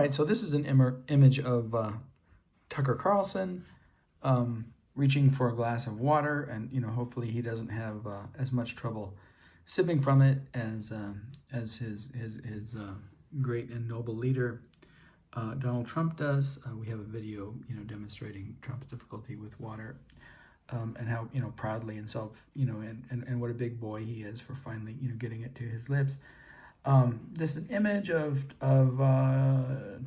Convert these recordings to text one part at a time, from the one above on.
right, so this is an image of Tucker Carlson reaching for a glass of water, and hopefully he doesn't have as much trouble sipping from it as his great and noble leader Donald Trump does. We have a video demonstrating Trump's difficulty with water, and how proudly and and what a big boy he is for finally getting it to his lips. This is an image of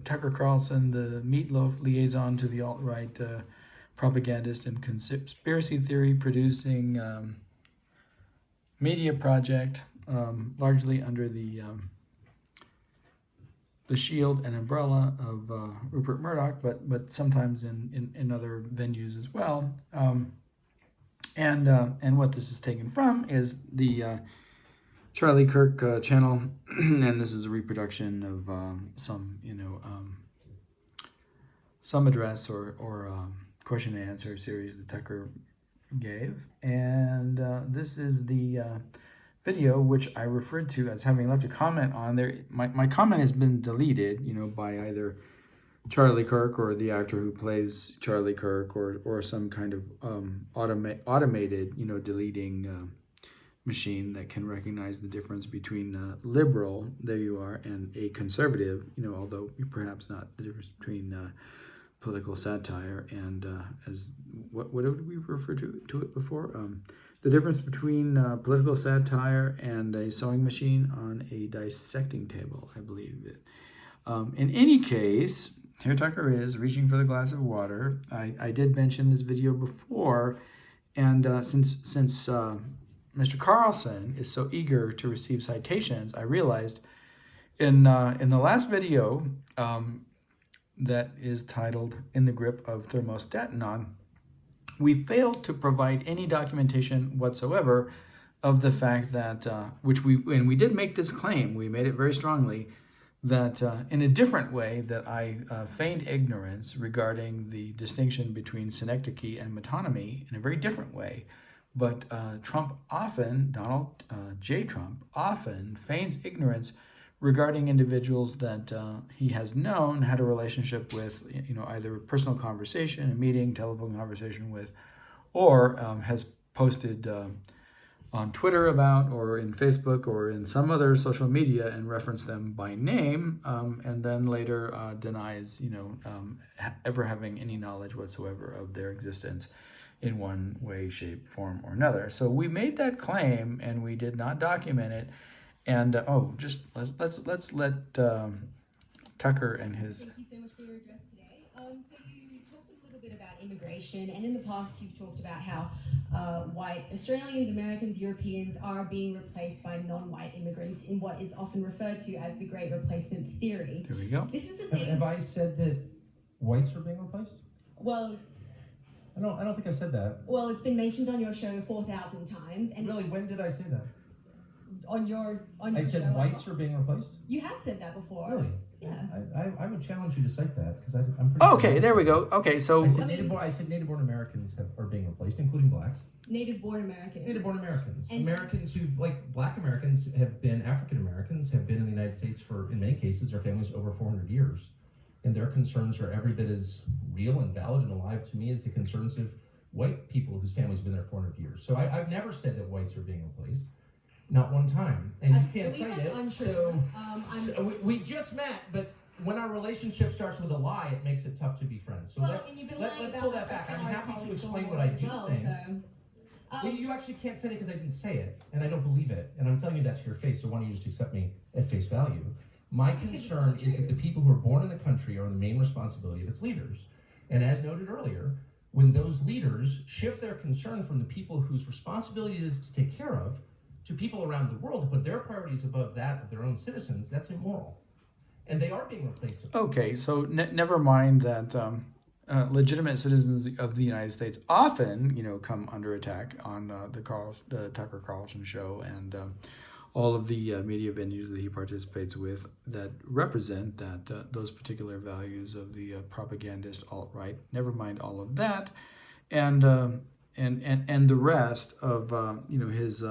Tucker Carlson, the meatloaf liaison to the alt-right propagandist and conspiracy theory producing media project, largely under the shield and umbrella of Rupert Murdoch, but sometimes in other venues as well. And what this is taken from is the Charlie Kirk channel, and this is a reproduction of some address or question and answer series that Tucker gave, and this is the video which I referred to as having left a comment on there. My comment has been deleted, by either Charlie Kirk or the actor who plays Charlie Kirk, or some kind of automated, deleting machine that can recognize the difference between liberal, there you are, and a conservative, although perhaps not the difference between political satire and as what did we refer to it before? The difference between political satire and a sewing machine on a dissecting table, I believe it. In any case, here Tucker is reaching for the glass of water. I did mention this video before, and since Mr. Carlson is so eager to receive citations, I realized in the last video that is titled "In the Grip of ThermostatAnon," we failed to provide any documentation whatsoever of the fact that, and we did make this claim, we made it very strongly, that in a different way that I feigned ignorance regarding the distinction between synecdoche and metonymy in a very different way. But Trump often, Donald J. Trump, often feigns ignorance regarding individuals that he has known, had a relationship with, either personal conversation, a meeting, telephone conversation with, or has posted on Twitter about, or in Facebook, or in some other social media and referenced them by name, and then later denies, ever having any knowledge whatsoever of their existence in one way, shape, form, or another. So we made that claim, and we did not document it. And let's let Tucker and his. Thank you so much for your address today. So you talked a little bit about immigration, and in the past you've talked about how white Australians, Americans, Europeans are being replaced by non-white immigrants in what is often referred to as the Great Replacement Theory. There we go. This is the same. Have I said that whites are being replaced? Well, I don't think I said that. Well, it's been mentioned on your show 4,000 times, and really, when did I say that? On your I said show, whites are being replaced? You have said that before. Really? Yeah. I would challenge you to cite that, because I'm pretty Okay, there we go. Okay, so I said native-born Americans are being replaced, including blacks. Native-born Americans. Native-born Americans. And Americans who, like black Americans, have been African Americans, have been in the United States for, in many cases, their families over 400 years. And their concerns are every bit as real and valid and alive to me as the concerns of white people whose families have been there 400 years. So I've never said that whites are being replaced. Not one time. And you can't cite it. Untrue. So we just met, but when our relationship starts with a lie, it makes it tough to be friends. So let's pull that back. I'm happy to explain what I do think. Well, you actually can't say it because I didn't say it, and I don't believe it. And I'm telling you that to your face, so why don't you just accept me at face value? My concern is that the people who are born in the country are the main responsibility of its leaders. And as noted earlier, when those leaders shift their concern from the people whose responsibility it is to take care of to people around the world to put their priorities above that of their own citizens, that's immoral. And they are being replaced. Okay, so never mind that legitimate citizens of the United States often, come under attack on the Tucker Carlson show and all of the media venues that he participates with that represent those particular values of the propagandist alt-right. Never mind all of that, and the rest of his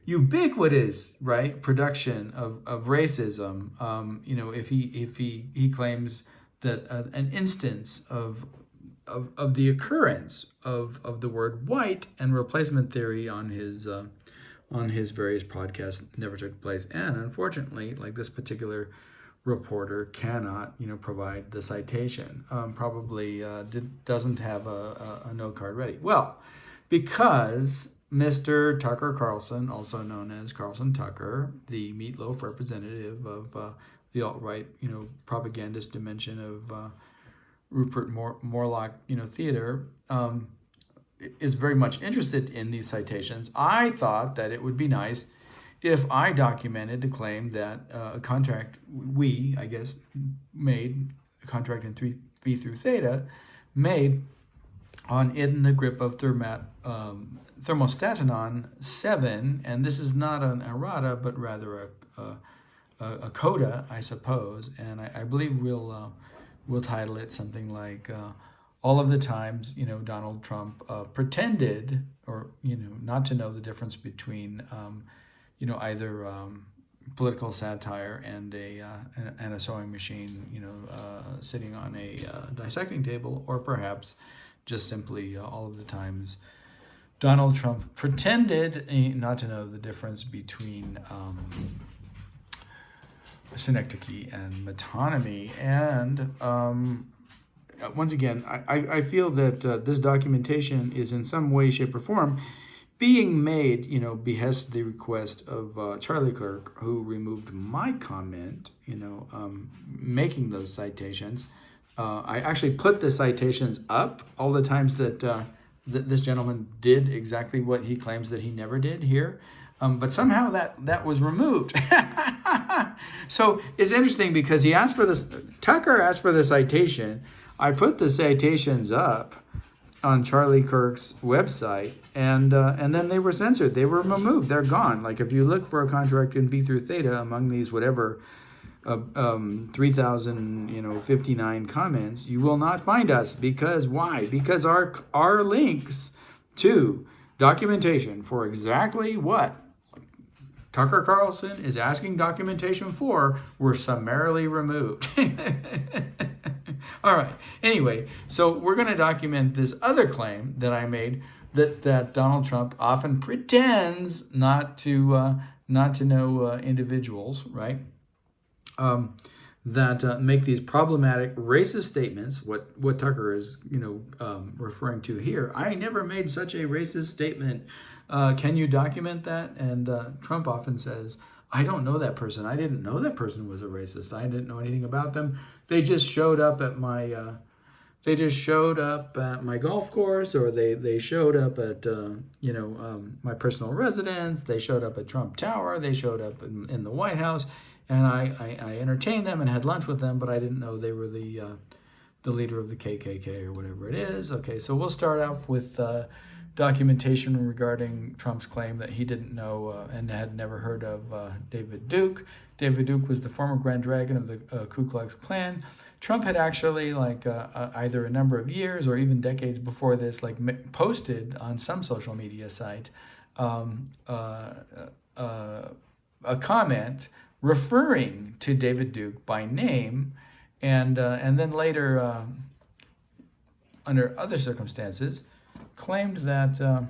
ubiquitous, right, production of racism. If he claims that an instance of the occurrence of the word white and replacement theory on his various podcasts never took place, and unfortunately, like this particular reporter cannot provide the citation, probably doesn't have a note card ready. Well, because Mr. Tucker Carlson, also known as Carlson Tucker, the meatloaf representative of the alt-right propagandist dimension of Rupert Morlock theater, is very much interested in these citations. I thought that it would be nice if I documented the claim that a contract made a contract in V through Theta made on In the Grip of ThermostatAnon 7, and this is not an errata but rather a coda, I suppose, and I believe we'll title it something like all of the times Donald Trump pretended or not to know the difference between either political satire and a sewing machine, sitting on a dissecting table, or perhaps just simply all of the times Donald Trump pretended not to know the difference between synecdoche and metonymy. And once again, I feel that this documentation is in some way, shape, or form being made, behest the request of Charlie Kirk, who removed my comment, making those citations. I actually put the citations up all the times that this gentleman did exactly what he claims that he never did here. But somehow that was removed. So it's interesting because he asked for this, Tucker asked for the citation. I put the citations up on Charlie Kirk's website, and then they were censored. They were removed. They're gone. Like if you look for a contract in V through Theta among these 3,059 comments, you will not find us. Because why? Because our links to documentation for exactly what Tucker Carlson is asking documentation for were summarily removed. All right. Anyway, so we're going to document this other claim that I made that Donald Trump often pretends not to know individuals, right? That make these problematic racist statements. What Tucker is referring to here. I never made such a racist statement. Can you document that? And Trump often says, I don't know that person. I didn't know that person was a racist. I didn't know anything about them. They just showed up at my golf course, or they showed up at my personal residence. They showed up at Trump Tower. They showed up in the White House, and I entertained them and had lunch with them, but I didn't know they were the leader of the KKK or whatever it is. Okay, so we'll start off with documentation regarding Trump's claim that he didn't know and had never heard of David Duke. David Duke was the former Grand Dragon of the Ku Klux Klan. Trump had actually, either a number of years or even decades before this, posted on some social media site a comment referring to David Duke by name, and then later, under other circumstances, claimed that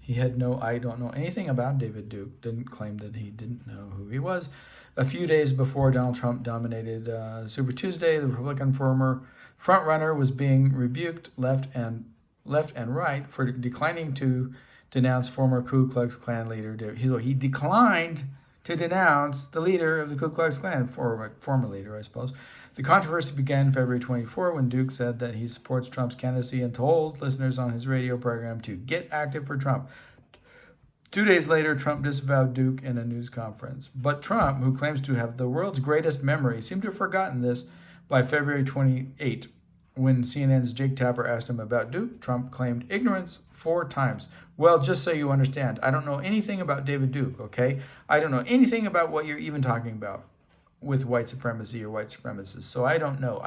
he had I don't know anything about David Duke, didn't claim that he didn't know who he was. A few days before Donald Trump dominated Super Tuesday, the Republican former frontrunner was being rebuked left and right for declining to denounce former Ku Klux Klan leader. He declined to denounce the leader of the Ku Klux Klan, former leader, I suppose. The controversy began February 24 when Duke said that he supports Trump's candidacy and told listeners on his radio program to get active for Trump. 2 days later, Trump disavowed Duke in a news conference. But Trump, who claims to have the world's greatest memory, seemed to have forgotten this by February 28. When CNN's Jake Tapper asked him about Duke, Trump claimed ignorance 4 times. Well, just so you understand, I don't know anything about David Duke, okay? I don't know anything about what you're even talking about with white supremacy or white supremacists. So I don't know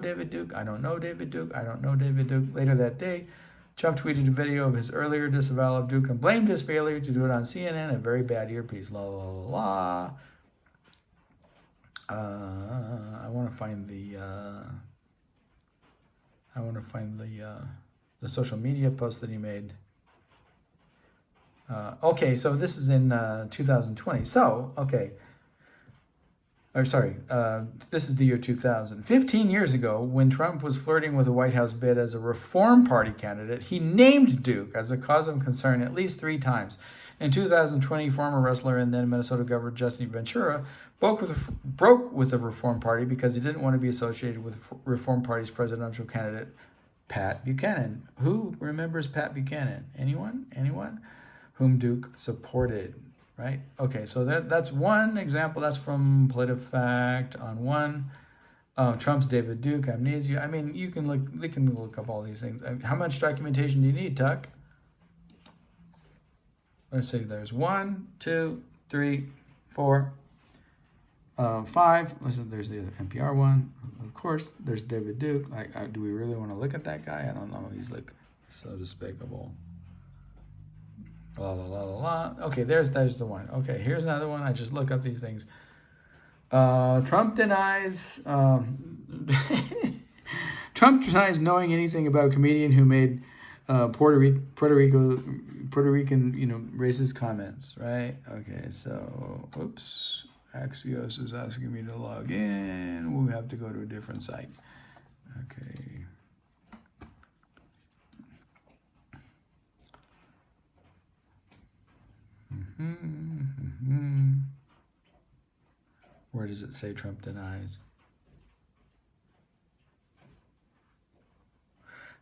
David Duke. I don't know David Duke. Later that day, Trump tweeted a video of his earlier disavowal of Duke and blamed his failure to do it on CNN. A very bad earpiece. La la la la. I want to find the. The social media post that he made. Okay, so this is in 2020. So, okay. Or sorry, this is the year 2000. 15 years ago, when Trump was flirting with a White House bid as a Reform Party candidate, he named Duke as a cause of concern at least 3 times. In 2020, former wrestler and then Minnesota Governor Justin Ventura broke with the Reform Party because he didn't want to be associated with Reform Party's presidential candidate, Pat Buchanan. Who remembers Pat Buchanan? Anyone? Anyone? Whom Duke supported. Right? Okay, so that's one example. That's from PolitiFact on one. Trump's David Duke, amnesia. I mean, you can look up all these things. How much documentation do you need, Tuck? Let's see, there's 1, 2, 3, 4, 5. Listen, there's the other NPR one. Of course, there's David Duke. Do we really want to look at that guy? I don't know. He's like so despicable. La la la la la. Okay, there's the one. Okay, here's another one. I just look up these things. Trump denies Trump denies knowing anything about a comedian who made Puerto Rican racist comments. Right? Okay, so oops, Axios is asking me to log in. We have to go to a different site. Okay. Where does it say Trump denies?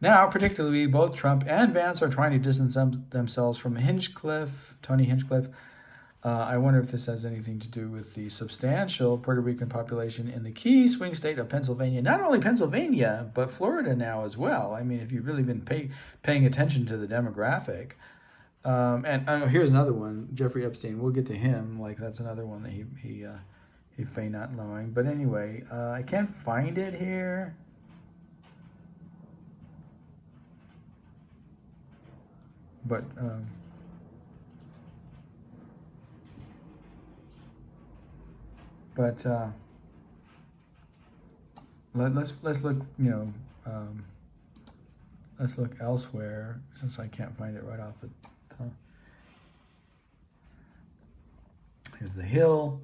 Now, particularly, both Trump and Vance are trying to distance themselves from Tony Hinchcliffe. I wonder if this has anything to do with the substantial Puerto Rican population in the key swing state of Pennsylvania. Not only Pennsylvania, but Florida now as well. I mean, if you've really been paying attention to the demographic. And here's another one, Jeffrey Epstein. We'll get to him. Like, that's another one that he feigned not knowing. But anyway, I can't find it here. But let's look. Let's look elsewhere since I can't find it right off the top. Here's the Hill.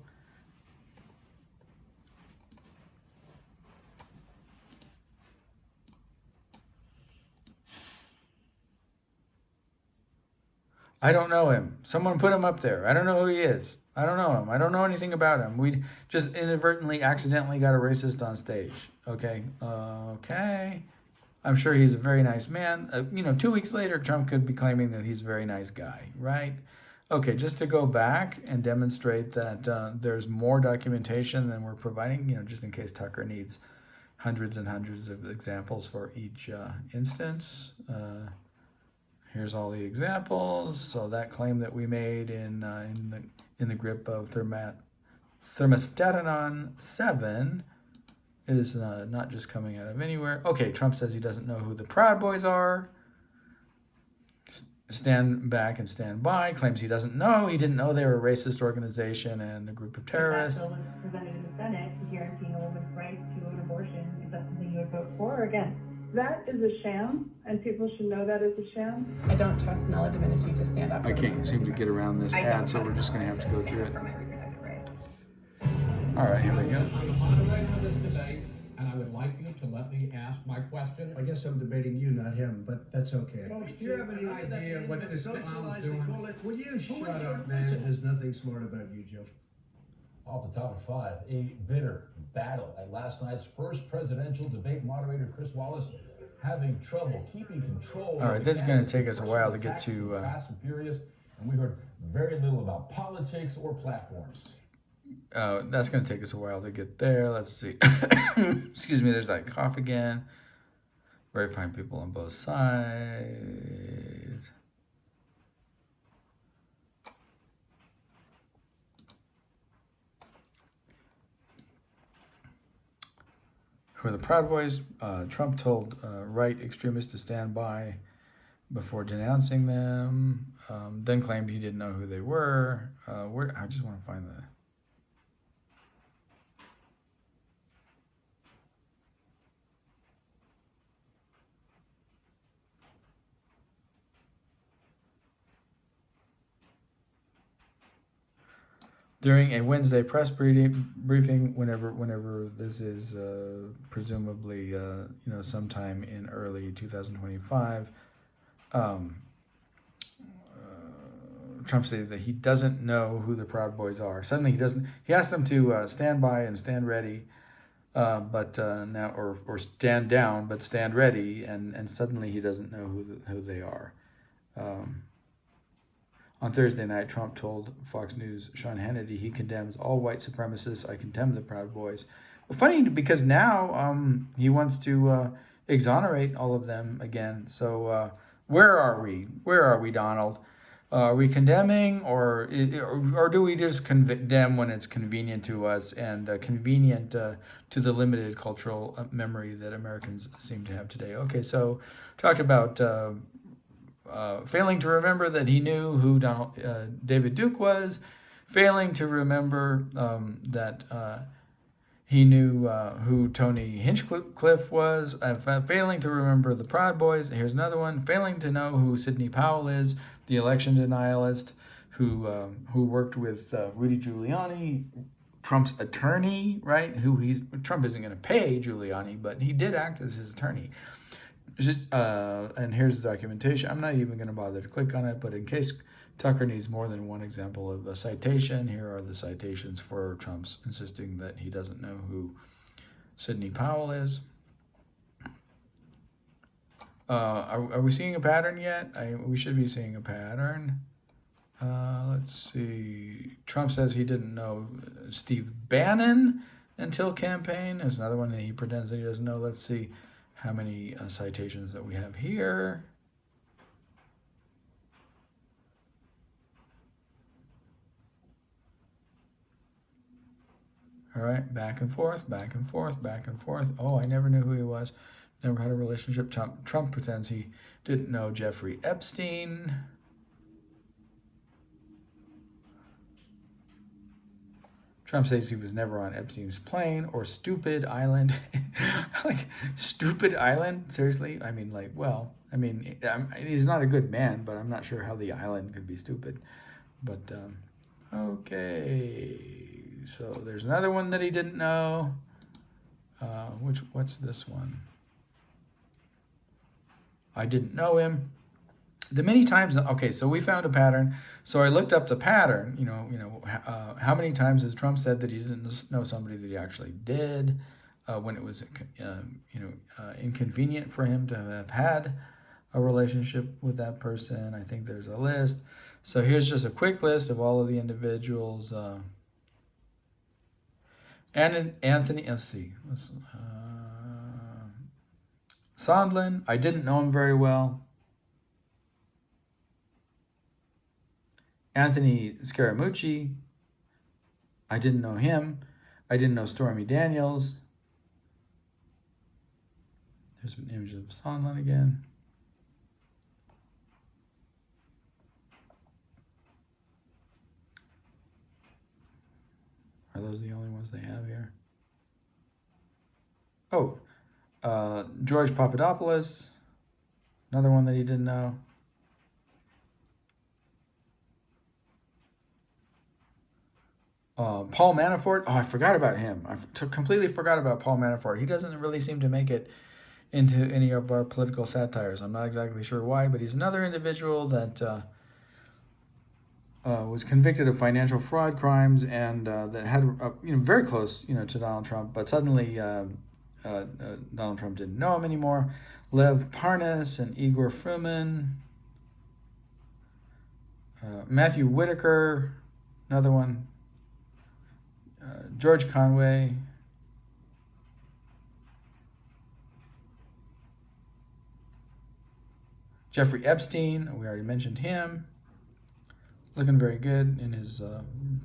I don't know him. Someone put him up there. I don't know who he is. I don't know him. I don't know anything about him. We just inadvertently, accidentally got a racist on stage. Okay. Okay. I'm sure he's a very nice man. 2 weeks later, Trump could be claiming that he's a very nice guy, right? Okay, just to go back and demonstrate that there's more documentation than we're providing, just in case Tucker needs hundreds and hundreds of examples for each instance. Here's all the examples. So that claim that we made in the grip of ThermostatAnon 7 is not just coming out of anywhere. Okay, Trump says he doesn't know who the Proud Boys are. Stand back and stand by. Claims he doesn't know. He didn't know they were a racist organization and a group of terrorists. That bill was presented in the Senate, guaranteeing a woman's right to an abortion. Is that something you would vote for or against? That is a sham, and people should know that is a sham. I don't trust Nella Divinity to stand up. I can't seem to get around this ad, so we're just going to have to go through it. All right, here we go. And I would like you to let me ask my question. I guess I'm debating you, not him, but that's okay. Folks, do you have any idea what this clown's doing? Will you shut up, man? There's nothing smart about you, Joe. Off the top of 5, a bitter battle at last night's first presidential debate. Moderator Chris Wallace having trouble keeping control. All right, this is going to take us a while to get to. Fast and Furious, and we heard very little about politics or platforms. That's going to take us a while to get there. Let's see. Excuse me, there's that cough again. Very fine people on both sides. Who are the Proud Boys? Trump told right extremists to stand by before denouncing them. Then claimed he didn't know who they were. I just want to find the... During a Wednesday press briefing, whenever this is presumably sometime in early 2025, Trump stated that he doesn't know who the Proud Boys are. Suddenly he doesn't. He asked them to stand by and stand ready, but now or stand down but stand ready, and suddenly he doesn't know who they are. On Thursday night, Trump told Fox News' Sean Hannity he condemns all white supremacists. I condemn the Proud Boys. Well, funny because now he wants to exonerate all of them again. So where are we? Where are we, Donald? Are we condemning, or do we just condemn when it's convenient to us and convenient to the limited cultural memory that Americans seem to have today? Okay, so talked about failing to remember that he knew who David Duke was, failing to remember that he knew who Tony Hinchcliffe was, failing to remember the Proud Boys. Here's another one, failing to know who Sidney Powell is, the election denialist who worked with Rudy Giuliani, Trump's attorney, right? Trump isn't going to pay Giuliani, but he did act as his attorney. And here's the documentation. I'm not even going to bother to click on it, but in case Tucker needs more than one example of a citation, here are the citations for Trump's insisting that he doesn't know who Sidney Powell is. Are we seeing a pattern yet? We should be seeing a pattern. Let's see. Trump says he didn't know Steve Bannon until campaign. There's another one that he pretends that he doesn't know. Let's see how many citations that we have here. All right, back and forth, back and forth, back and forth. Oh, I never knew who he was. Never had a relationship. Trump pretends he didn't know Jeffrey Epstein. Trump says he was never on Epstein's plane or Stupid Island. Like, Stupid Island? Seriously? I mean, he's not a good man, but I'm not sure how the island could be stupid. But, okay. So there's another one that he didn't know. What's this one? I didn't know him. The many times, okay, so we found a pattern. So I looked up the pattern, how many times has Trump said that he didn't know somebody that he actually did, when it was, inconvenient for him to have had a relationship with that person. I think there's a list. So here's just a quick list of all of the individuals. And Anthony, let's see. Sondland, I didn't know him very well. Anthony Scaramucci, I didn't know him. I didn't know Stormy Daniels. There's an image of Sondland again. Are those the only ones they have here? Oh, George Papadopoulos, another one that he didn't know. Paul Manafort, oh, I forgot about him. I completely forgot about Paul Manafort. He doesn't really seem to make it into any of our political satires. I'm not exactly sure why, but he's another individual that was convicted of financial fraud crimes and that had, very close, to Donald Trump, but suddenly Donald Trump didn't know him anymore. Lev Parnas and Igor Fruman. Matthew Whitaker, another one. George Conway. Jeffrey Epstein, we already mentioned him. Looking very good in his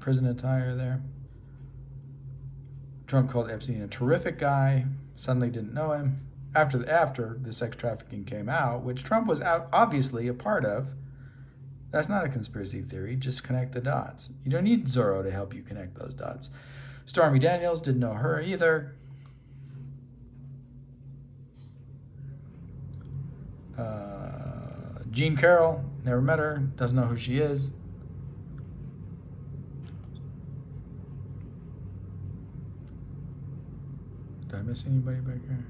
prison attire there. Trump called Epstein a terrific guy. Suddenly didn't know him. after the sex trafficking came out, which Trump was obviously a part of. That's not a conspiracy theory. Just connect the dots. You don't need Zorro to help you connect those dots. Stormy Daniels, didn't know her either. Jean Carroll, never met her, doesn't know who she is. Did I miss anybody back here?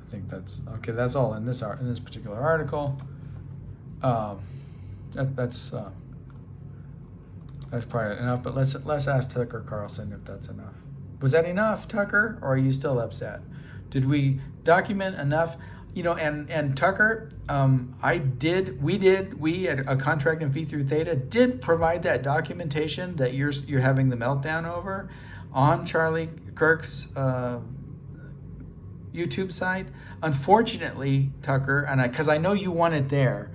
I think that's okay. That's all in this particular article. That's probably enough. But let's ask Tucker Carlson if that's enough. Was that enough, Tucker, or are you still upset? Did we document enough? You know, and Tucker, we at a contract and fee through Theta did provide that documentation that you're having the meltdown over on Charlie Kirk's YouTube site. Unfortunately, Tucker, and because I know you want it there,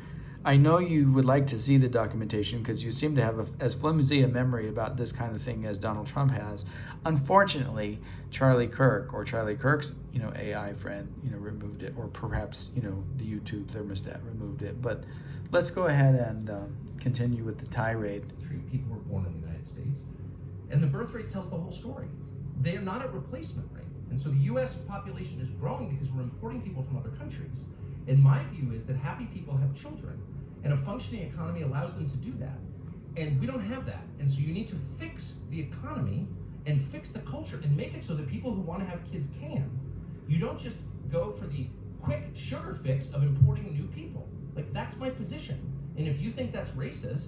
I know you would like to see the documentation because you seem to have as flimsy a memory about this kind of thing as Donald Trump has. Unfortunately, Charlie Kirk or Charlie Kirk's, AI friend, removed it, or perhaps, the YouTube thermostat removed it. But let's go ahead and continue with the tirade. People were born in the United States, and the birth rate tells the whole story. They are not at replacement rate, and so the U.S. population is growing because we're importing people from other countries. And my view is that happy people have children, and a functioning economy allows them to do that. And we don't have that. And so you need to fix the economy and fix the culture and make it so that people who want to have kids can. You don't just go for the quick sugar fix of importing new people. Like, that's my position. And if you think that's racist,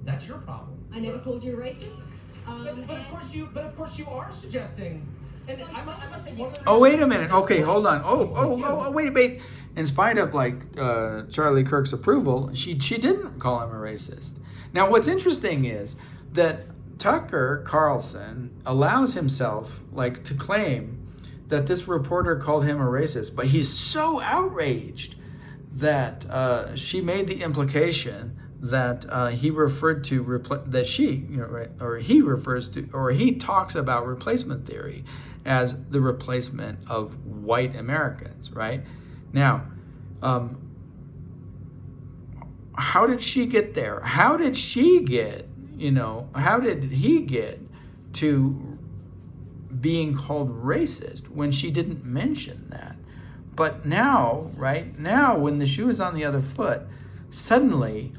that's your problem. I never called you a racist. But of course you are suggesting. And I must say one of the Oh, wait a minute. Okay, hold on. Wait. In spite of Charlie Kirk's approval, she didn't call him a racist. Now, what's interesting is that Tucker Carlson allows himself to claim that this reporter called him a racist, but he's so outraged that she made the implication that he referred to he talks about replacement theory as the replacement of white Americans, right? Now, how did she get there? How did he get to being called racist when she didn't mention that? But now, when the shoe is on the other foot, suddenly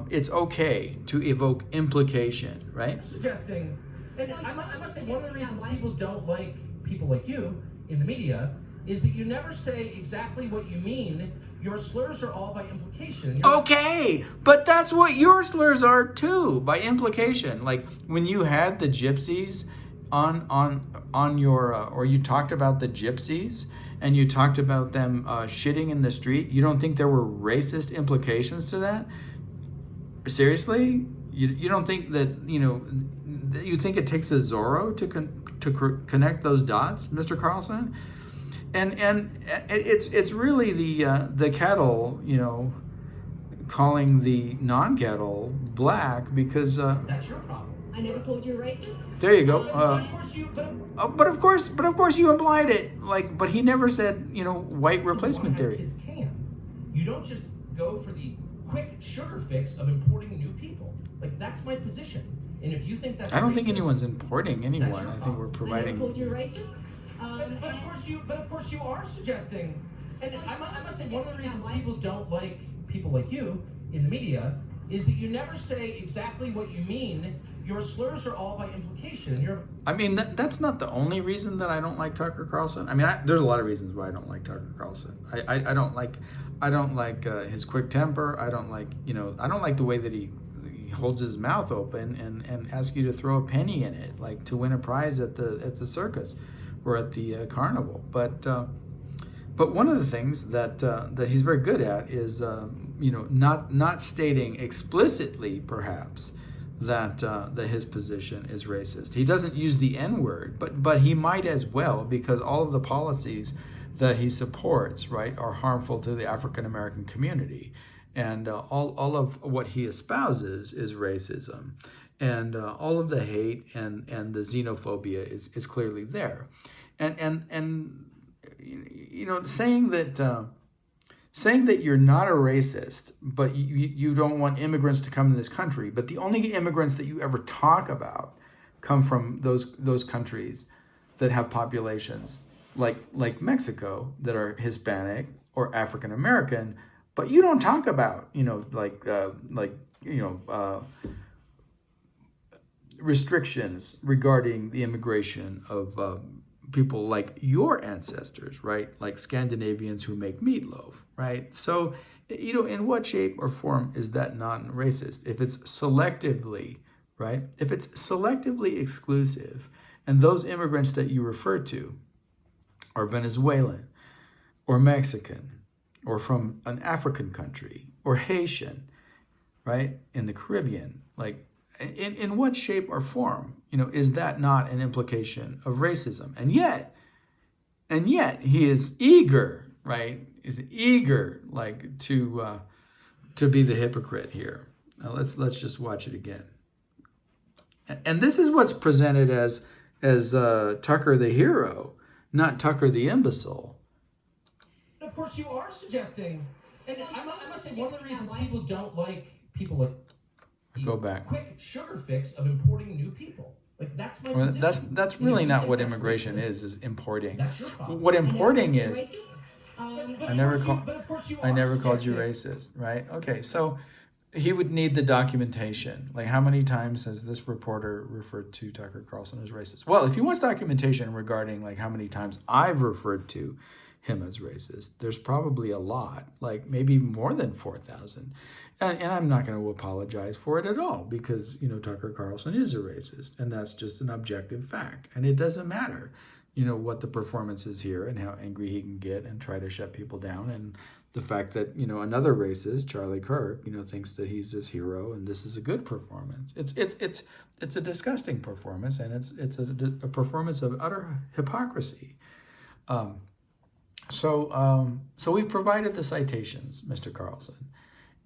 it's okay to evoke implication, right? Suggesting, and I must say, one of the reasons people don't like people like you in the media is that you never say exactly what you mean. Your slurs are all by implication. Okay, but that's what your slurs are too, by implication. Like when you had the gypsies on your, or you talked about the gypsies and you talked about them shitting in the street, you don't think there were racist implications to that? Seriously? You don't think that, you think it takes a Zorro to connect those dots, Mr. Carlson? And it's really the kettle, calling the non-kettle black because that's your problem. I never called you a racist. There you go. But of course you implied it. But he never said, white replacement theory. Kids can. You don't just go for the quick sugar fix of importing new people. That's my position. And if you think that's I don't racist, think anyone's importing anyone. I think we're providing. I never called you a racist. But of course you are suggesting, and I must say, one of the reasons people don't like people like you in the media is that you never say exactly what you mean. Your slurs are all by implication. That's not the only reason that I don't like Tucker Carlson. There's a lot of reasons why I don't like Tucker Carlson. I don't like his quick temper. I don't like the way that he holds his mouth open and asks you to throw a penny in it, like to win a prize at the circus or at the carnival. But one of the things that he's very good at is not stating explicitly perhaps that his position is racist. He doesn't use the N-word, but he might as well, because all of the policies that he supports, right, are harmful to the African American community. And all of what he espouses is racism. And all of the hate and the xenophobia is clearly there. And saying that you're not a racist, but you don't want immigrants to come to this country, but the only immigrants that you ever talk about come from those countries that have populations like Mexico that are Hispanic or African American, but you don't talk about restrictions regarding the immigration of people like your ancestors, right? Like Scandinavians who make meatloaf, right? So, in what shape or form is that non-racist? If it's selectively, right? If it's selectively exclusive, and those immigrants that you refer to are Venezuelan or Mexican or from an African country or Haitian, right? In the Caribbean, like, in what shape or form, is that not an implication of racism? And yet he is eager, right? Is eager, like, to be the hypocrite here. Now let's just watch it again. And this is what's presented as Tucker the hero, not Tucker the imbecile. Of course, you are suggesting, and I must say, one of the reasons people don't like people like Go back. Quick sugar fix of importing new people. Like, that's my position. That's really not what immigration is importing. That's your problem. What importing is, I never called you suggesting- racist, right? Okay, so he would need the documentation. Like, how many times has this reporter referred to Tucker Carlson as racist? Well, if he wants documentation regarding like how many times I've referred to him as racist, there's probably a lot, like maybe more than 4,000. And I'm not going to apologize for it at all, because, Tucker Carlson is a racist, and that's just an objective fact. And it doesn't matter, what the performance is here and how angry he can get and try to shut people down. And the fact that, another racist, Charlie Kirk, thinks that he's this hero and this is a good performance. It's a disgusting performance, and it's a performance of utter hypocrisy. So we've provided the citations, Mr. Carlson.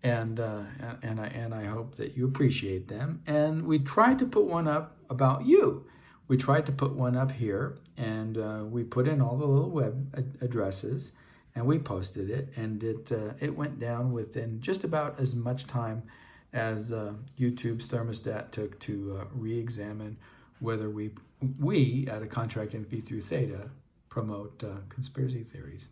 And I hope that you appreciate them. And we tried to put one up about you. We tried to put one up here, and we put in all the little web addresses, and we posted it, and it went down within just about as much time as YouTube's thermostat took to re-examine whether we at a contracting fee through Theta promote conspiracy theories.